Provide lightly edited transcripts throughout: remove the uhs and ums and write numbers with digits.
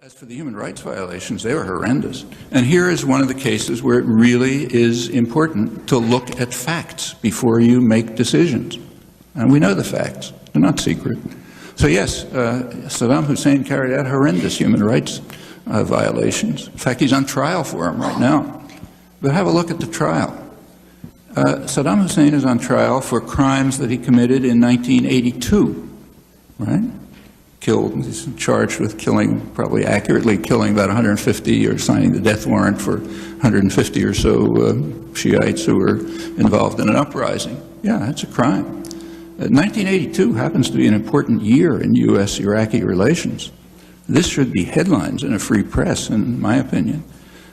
As for the human rights violations, they were horrendous. And here is one of the cases where it really is important to look at facts before you make decisions. And we know the facts. They're not secret. So yes, Saddam Hussein carried out horrendous human rights violations. In fact, he's on trial for them right now. But have a look at the trial. Saddam Hussein is on trial for crimes that he committed in 1982, right? He's charged with killing, probably accurately killing about 150 or signing the death warrant for 150 or so Shiites who were involved in an uprising. Yeah, that's a crime. 1982 happens to be an important year in U.S.-Iraqi relations. This should be headlines in a free press, in my opinion.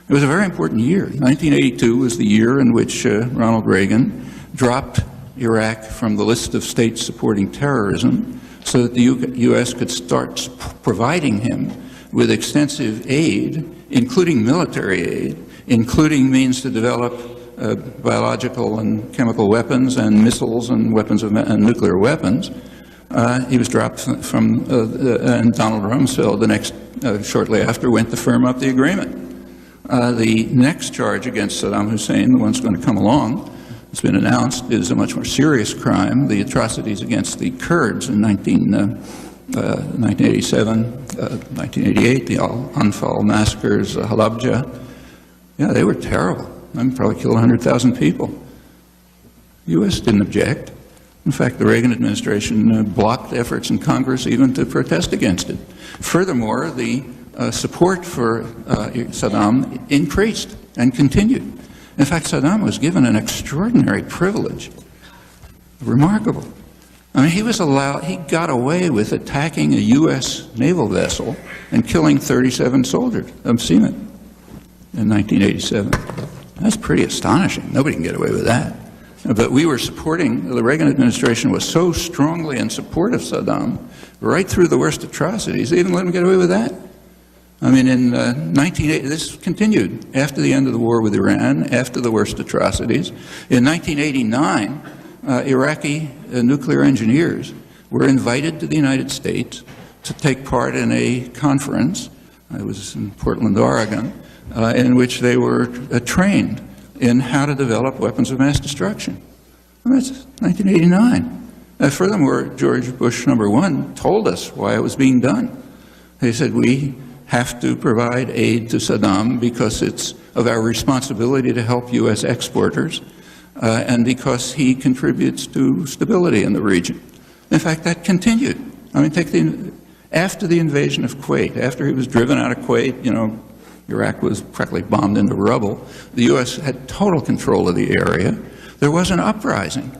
It was a very important year. 1982 was the year in which Ronald Reagan dropped Iraq from the list of states supporting terrorism so that the U.S. could start providing him with extensive aid, including military aid, including means to develop biological and chemical weapons and missiles and weapons of and nuclear weapons. He was dropped from, and Donald Rumsfeld, shortly after, went to firm up the agreement. The next charge against Saddam Hussein, the one that's going to come along, it's been announced, is a much more serious crime, the atrocities against the Kurds in 1987, 1988, the Al-Anfal massacres, Halabja. Yeah, they were terrible. I mean, probably killed 100,000 people. The U.S. didn't object. In fact, the Reagan administration blocked efforts in Congress even to protest against it. Furthermore, the support for Saddam increased and continued. In fact, Saddam was given an extraordinary privilege, remarkable. I mean, he got away with attacking a U.S. naval vessel and killing 37 soldiers of seamen in 1987. That's pretty astonishing. Nobody can get away with that. But we were supporting, the Reagan administration was so strongly in support of Saddam, right through the worst atrocities, they even let him get away with that. I mean, in 1980, this continued after the end of the war with Iran, after the worst atrocities. In 1989, Iraqi nuclear engineers were invited to the United States to take part in a conference, it was in Portland, Oregon, in which they were trained in how to develop weapons of mass destruction. And that's 1989. Furthermore, George Bush #1 told us why it was being done. He said, we have to provide aid to Saddam because it's of our responsibility to help U.S. exporters and because he contributes to stability in the region. In fact, that continued. I mean, after the invasion of Kuwait, after he was driven out of Kuwait, you know, Iraq was practically bombed into rubble. The U.S. had total control of the area. There was an uprising,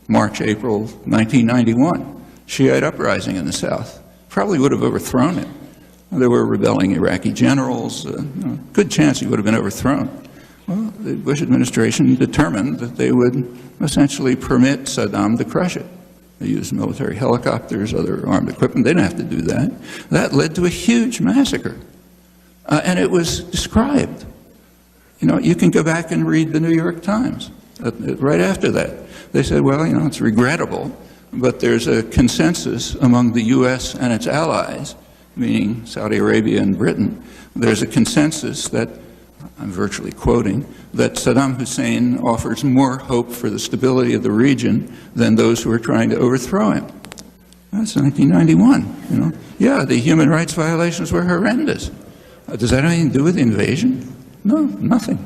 March, April 1991, Shiite uprising in the south. Probably would have overthrown it. There were rebelling Iraqi generals. Good chance he would have been overthrown. Well, the Bush administration determined that they would essentially permit Saddam to crush it. They used military helicopters, other armed equipment. They didn't have to do that. That led to a huge massacre. And it was described. You know, you can go back and read the New York Times right after that. They said, well, you know, it's regrettable, but there's a consensus among the U.S. and its allies, meaning Saudi Arabia and Britain. There's a consensus that, I'm virtually quoting, that Saddam Hussein offers more hope for the stability of the region than those who are trying to overthrow him. That's 1991, you know. Yeah, the human rights violations were horrendous. Does that have anything to do with the invasion? No, nothing.